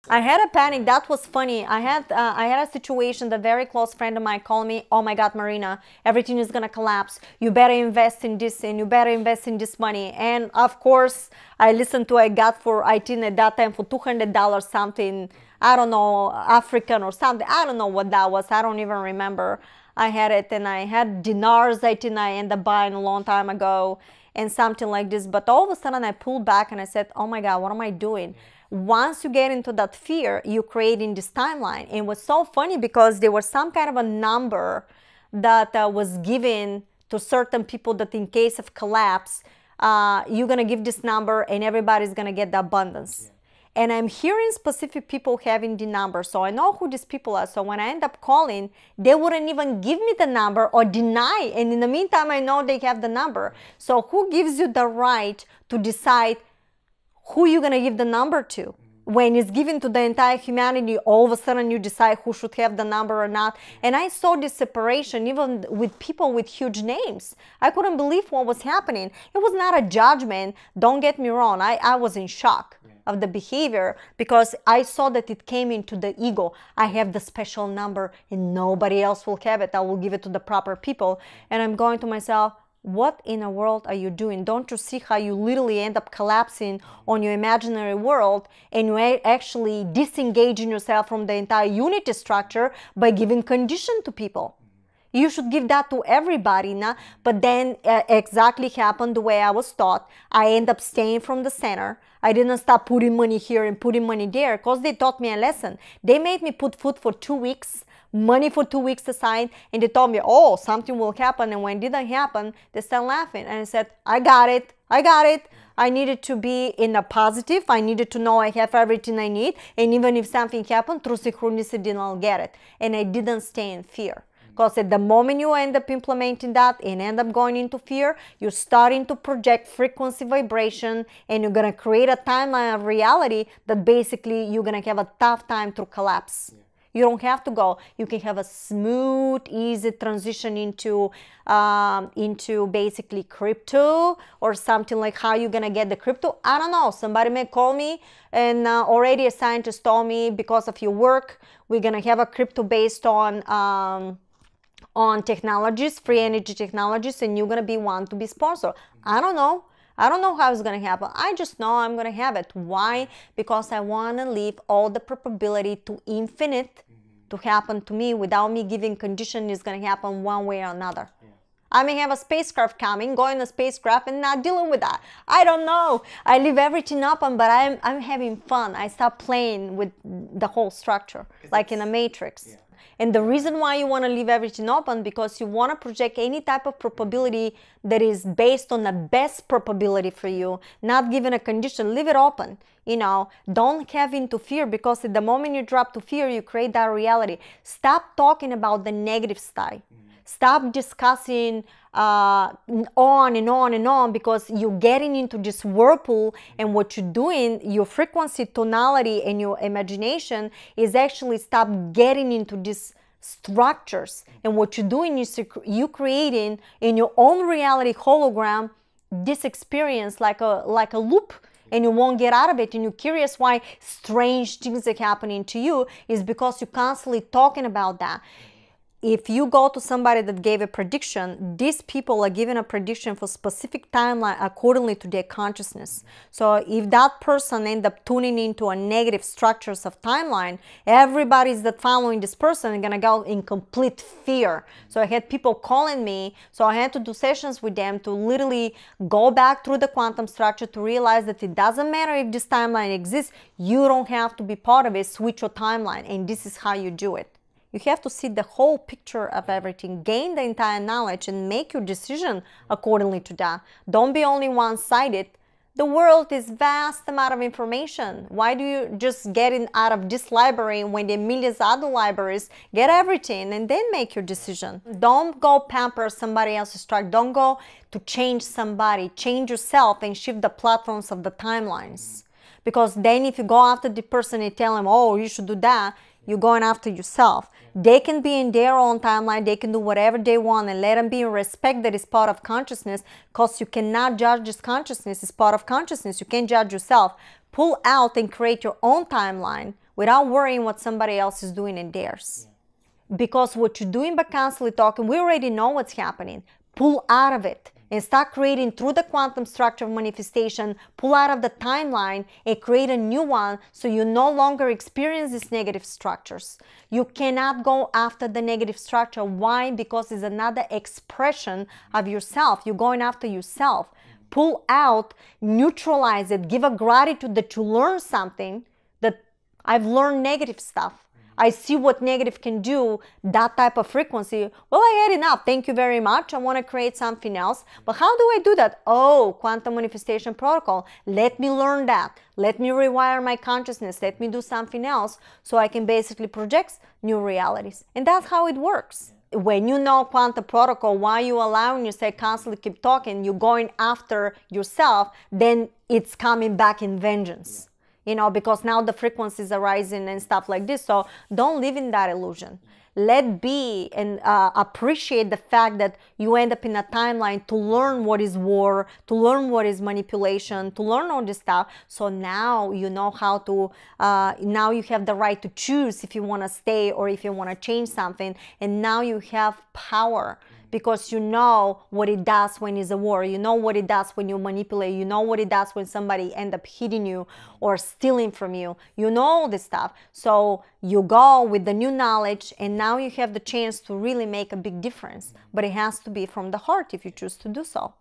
I had a panic. That was funny. I had a situation. The very close friend of mine called me. Oh my God, Marina, everything is gonna collapse. You better invest in this, and you better invest in this money. And of course, I listened to. I got for IT at that time for $200 something. I don't know, African or something. I don't know what that was. I don't even remember. I had it, and I had dinars. I think I ended up buying a long time ago, and something like this. But all of a sudden, I pulled back and I said, "Oh my God, what am I doing?" Once you get into that fear, you create in this timeline. And it was so funny because there was some kind of a number that was given to certain people that in case of collapse, you're going to give this number and everybody's going to get the abundance. And I'm hearing specific people having the number. So I know who these people are. So when I end up calling, they wouldn't even give me the number or deny. And in the meantime, I know they have the number. So who gives you the right to decide who you're going to give the number to? When it's given to the entire humanity, all of a sudden you decide who should have the number or not. And I saw this separation even with people with huge names. I couldn't believe what was happening. It was not a judgment. Don't get me wrong. I was in shock of the behavior because I saw that it came into the ego. I have the special number and nobody else will have it. I will give it to the proper people. And I'm going to myself, what in the world are you doing? Don't you see how you literally end up collapsing on your imaginary world and you're actually disengaging yourself from the entire unity structure by giving condition to people? You should give that to everybody, nah? But then exactly happened the way I was taught. I end up staying from the center. I didn't stop putting money here and putting money there because they taught me a lesson. They made me put food for 2 weeks, money for 2 weeks aside, and they told me, oh, something will happen. And when it didn't happen, they started laughing. And I said, I got it. I got it. I needed to be in a positive. I needed to know I have everything I need. And even if something happened, through synchronicity, I'll get it. And I didn't stay in fear. Because at the moment you end up implementing that and end up going into fear, you're starting to project frequency vibration and you're going to create a timeline of reality that basically you're going to have a tough time to collapse. You don't have to go. You can have a smooth, easy transition into basically crypto or something like how you're going to get the crypto. I don't know. Somebody may call me and already a scientist told me because of your work, we're going to have a crypto based on technologies, free energy technologies, and you're going to be one to be sponsored. I don't know. I don't know how it's going to happen. I just know I'm going to have it. Why? Because I want to leave all the probability to infinite to happen to me without me giving condition is going to happen one way or another. I may have a spacecraft coming, going in a spacecraft and not dealing with that. I don't know. I leave everything open, but I'm having fun. I start playing with the whole structure, like in a matrix. And the reason why you want to leave everything open because you want to project any type of probability that is based on the best probability for you, not given a condition. Leave it open. You know, don't have into fear because at the moment you drop to fear, you create that reality. Stop talking about the negative side. Stop discussing on and on and on because you're getting into this whirlpool and what you're doing, your frequency, tonality, and your imagination is actually stop getting into these structures. And what you're doing is you creating in your own reality hologram this experience like a loop. And you won't get out of it and you're curious why strange things are happening to you is because you're constantly talking about that. If you go to somebody that gave a prediction, these people are given a prediction for specific timeline accordingly to their consciousness. So if that person ends up tuning into a negative structures of timeline, everybody's that following this person are gonna go in complete fear. So I had people calling me, so I had to do sessions with them to literally go back through the quantum structure to realize that it doesn't matter if this timeline exists, you don't have to be part of it, switch your timeline, and this is how you do it. You have to see the whole picture of everything, gain the entire knowledge and make your decision accordingly to that. Don't be only one-sided. The world is vast amount of information. Why do you just get in out of this library when there are millions of other libraries? Get everything and then make your decision. Don't go pamper somebody else's track. Don't go to change somebody. Change yourself and shift the platforms of the timelines. Because then if you go after the person and tell them, oh, you should do that, you're going after yourself. They can be in their own timeline. They can do whatever they want and let them be in respect that is part of consciousness because you cannot judge this consciousness. It's part of consciousness. You can't judge yourself. Pull out and create your own timeline without worrying what somebody else is doing in theirs. Because what you're doing by constantly talking, we already know what's happening. Pull out of it and start creating through the quantum structure of manifestation. Pull out of the timeline and create a new one, so you no longer experience these negative structures. You cannot go after the negative structure. Why? Because it's another expression of yourself. You're going after yourself. Pull out, neutralize it, give a gratitude that you learned something, that I've learned negative stuff. I see what negative can do, that type of frequency. Well, I had enough. Thank you very much. I want to create something else. But how do I do that? Oh, quantum manifestation protocol. Let me learn that. Let me rewire my consciousness. Let me do something else so I can basically project new realities. And that's how it works. When you know quantum protocol, why you allowing yourself constantly keep talking, you're going after yourself, then it's coming back in vengeance. You know, because now the frequencies are rising and stuff like this. So don't live in that illusion. Let be and appreciate the fact that you end up in a timeline to learn what is war, to learn what is manipulation, to learn all this stuff. So now you know how to, now you have the right to choose if you want to stay or if you want to change something. And now you have power. Because you know what it does when it's a war. You know what it does when you manipulate. You know what it does when somebody ends up hitting you or stealing from you. You know all this stuff. So you go with the new knowledge, and now you have the chance to really make a big difference. But it has to be from the heart if you choose to do so.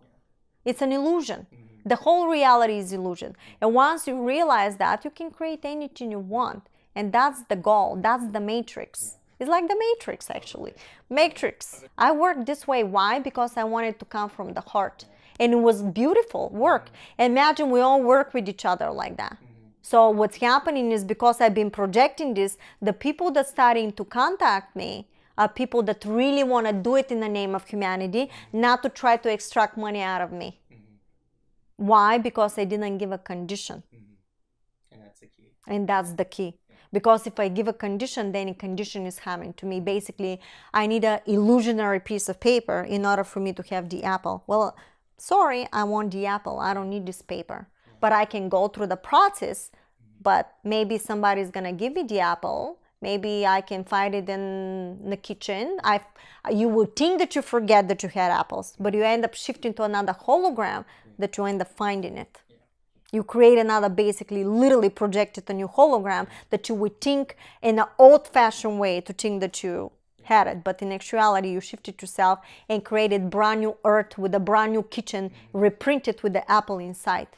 It's an illusion. The whole reality is illusion. And once you realize that, you can create anything you want. And that's the goal. That's the matrix. It's like the Matrix, actually. Matrix. I worked this way. Why? Because I wanted to come from the heart. And it was beautiful work. Imagine we all work with each other like that. So what's happening is, because I've been projecting this, the people that starting to contact me are people that really want to do it in the name of humanity, not to try to extract money out of me. Why? Because I didn't give a condition. And that's the key. And that's the key. Because if I give a condition, then a condition is coming to me. Basically, I need an illusionary piece of paper in order for me to have the apple. Well, sorry, I want the apple. I don't need this paper. But I can go through the process, but maybe somebody's going to give me the apple. Maybe I can find it in the kitchen. You would think that you forget that you had apples, but you end up shifting to another hologram that you end up finding it. You create another, basically, literally projected a new hologram that you would think in an old-fashioned way to think that you had it. But in actuality, you shifted yourself and created brand new earth with a brand new kitchen, reprinted with the apple inside.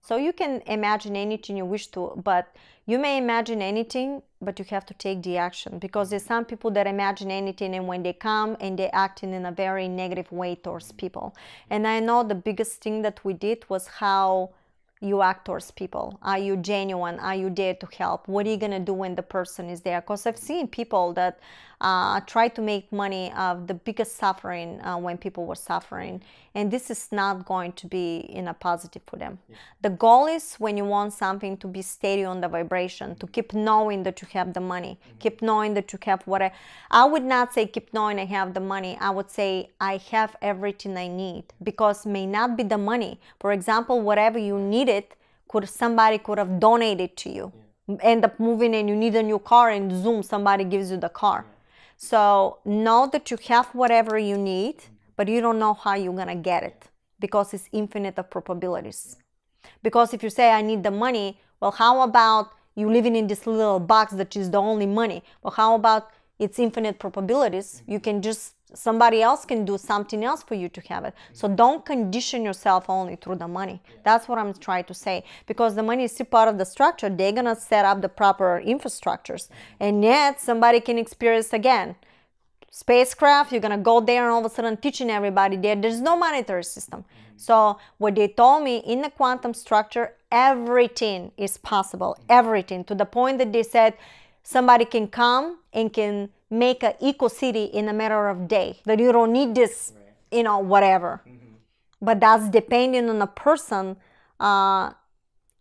So you can imagine anything you wish to, but you may imagine anything, but you have to take the action. Because there's some people that imagine anything, and when they come and they're acting in a very negative way towards people. And I know the biggest thing that we did was how you act towards people. Are you genuine? Are you there to help? What are you gonna do when the person is there? Because I've seen people that try to make money of the biggest suffering when people were suffering, and this is not going to be in a positive for them. The goal is, when you want something, to be steady on the vibration, to keep knowing that you have the money, keep knowing that you have what I would not say keep knowing I have the money. I would say I have everything I need, because may not be the money. For example, whatever you needed, somebody could have donated to you. End up moving and you need a new car, and zoom, somebody gives you the car. So know that you have whatever you need, but you don't know how you're gonna get it, because it's infinite of probabilities. Because if you say I need the money, well, how about you living in this little box that is the only money? Well, how about it's infinite probabilities? You can just, somebody else can do something else for you to have it. So don't condition yourself only through the money. That's what I'm trying to say. Because the money is still part of the structure. They're going to set up the proper infrastructures. And yet somebody can experience, again, spacecraft, you're going to go there and all of a sudden teaching everybody there. There's no monetary system. So what they told me, in the quantum structure, everything is possible. Everything. To the point that they said somebody can come and can make an eco-city in a matter of day, that you don't need this, you know, whatever. But that's depending on a person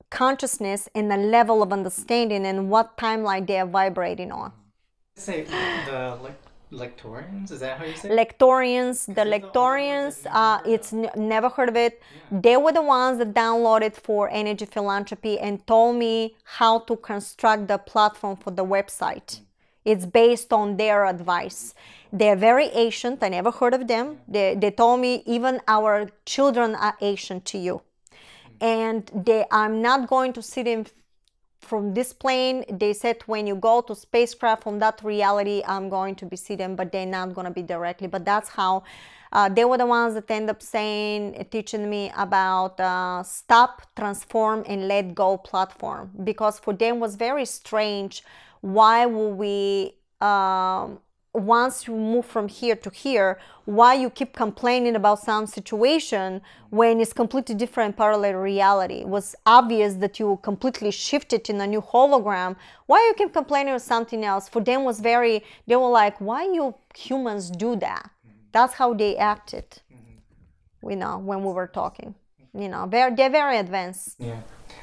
consciousness and the level of understanding and what timeline they are vibrating on. Say Letorians? Is that how you say it? Letorians, the Those are the only ones Letorians, I've never heard of. never heard of it. Yeah. They were the ones that downloaded for Energy Philanthropy and told me how to construct the platform for the website. It's based on their advice. They're very ancient. I never heard of them. They told me even our children are ancient to you. And I'm not going to see them from this plane. They said when you go to spacecraft from that reality, I'm going to be see them, but they're not going to be directly. But that's how they were the ones that end up saying, teaching me about stop, transform, and let go platform. Because for them was very strange. Why will we once you move from here to here, why you keep complaining about some situation when it's completely different parallel reality? It was obvious that you completely shifted in a new hologram. Why you keep complaining of something else? For them was very, they were like, why you humans do that? That's how they acted, you know, when we were talking. You know, they're very advanced. Yeah.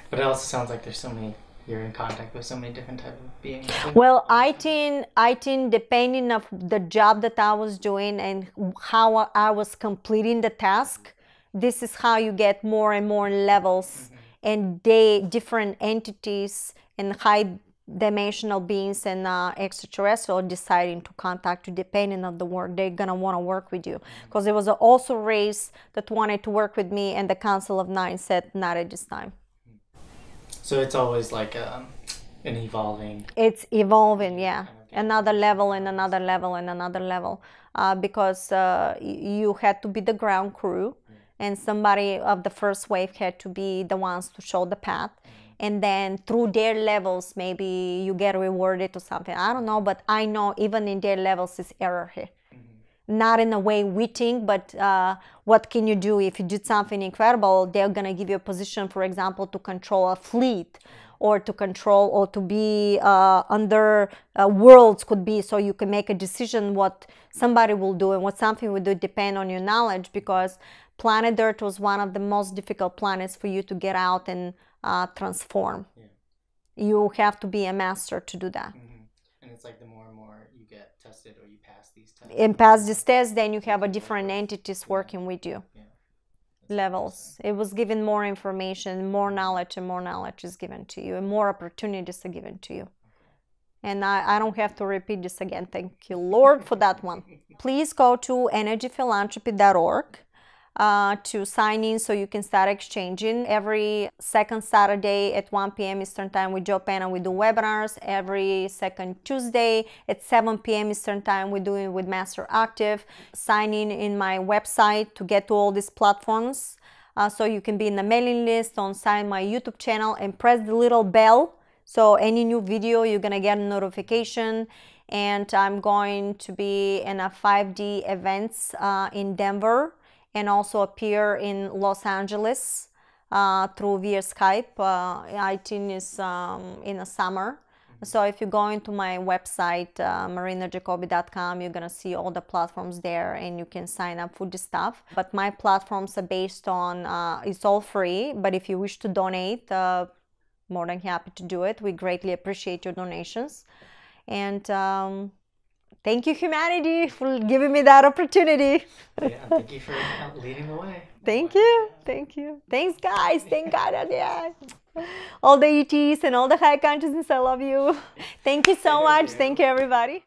But it also sounds like there's so many, you're in contact with so many different type of beings. Well, I think depending of the job that I was doing and how I was completing the task, this is how you get more and more levels and different entities and high dimensional beings and extraterrestrial deciding to contact you depending on the work. They're gonna want to work with you, because there was also a race that wanted to work with me, and the Council of Nine said not at this time. So it's always like an evolving. It's evolving, yeah. Another level and another level and another level, because you had to be the ground crew, and somebody of the first wave had to be the ones to show the path, and then through their levels maybe you get rewarded or something. I don't know, but I know even in their levels is error here. Not in a way we think, but what can you do if you did something incredible? They're gonna give you a position, for example, to control a fleet, or to control, or to be under worlds could be, so you can make a decision what somebody will do and what something will do depend on your knowledge, because planet Earth was one of the most difficult planets for you to get out and transform. You have to be a master to do that. And it's like the more and more you get tested or you pass these tests. And pass this test, then you have a different entities working with you. Levels. It was given more information, more knowledge, and more knowledge is given to you, and more opportunities are given to you. And I don't have to repeat this again. Thank you, Lord, for that one. Please go to energyphilanthropy.org to sign in so you can start exchanging. Every second Saturday at 1 p.m. Eastern Time with Joe Penn, we do webinars. Every second Tuesday at 7 p.m. Eastern Time, we do it with Master Active. Sign in my website to get to all these platforms, so you can be in the mailing list, on sign my YouTube channel, and press the little bell. So any new video, you're gonna get a notification. And I'm going to be in a 5D events in Denver, and also appear in Los Angeles through via Skype. I think is in the summer. So if you go into my website, marinajacobi.com, you're gonna see all the platforms there, and you can sign up for the stuff. But my platforms are based on, it's all free, but if you wish to donate, more than happy to do it. We greatly appreciate your donations. And thank you, humanity, for giving me that opportunity. Yeah, thank you for leading the way. Thank you. Thank you. Thanks, guys. Thank God. Yeah. All the ETs and all the high consciousness, I love you. Thank you so much. Thank you, everybody.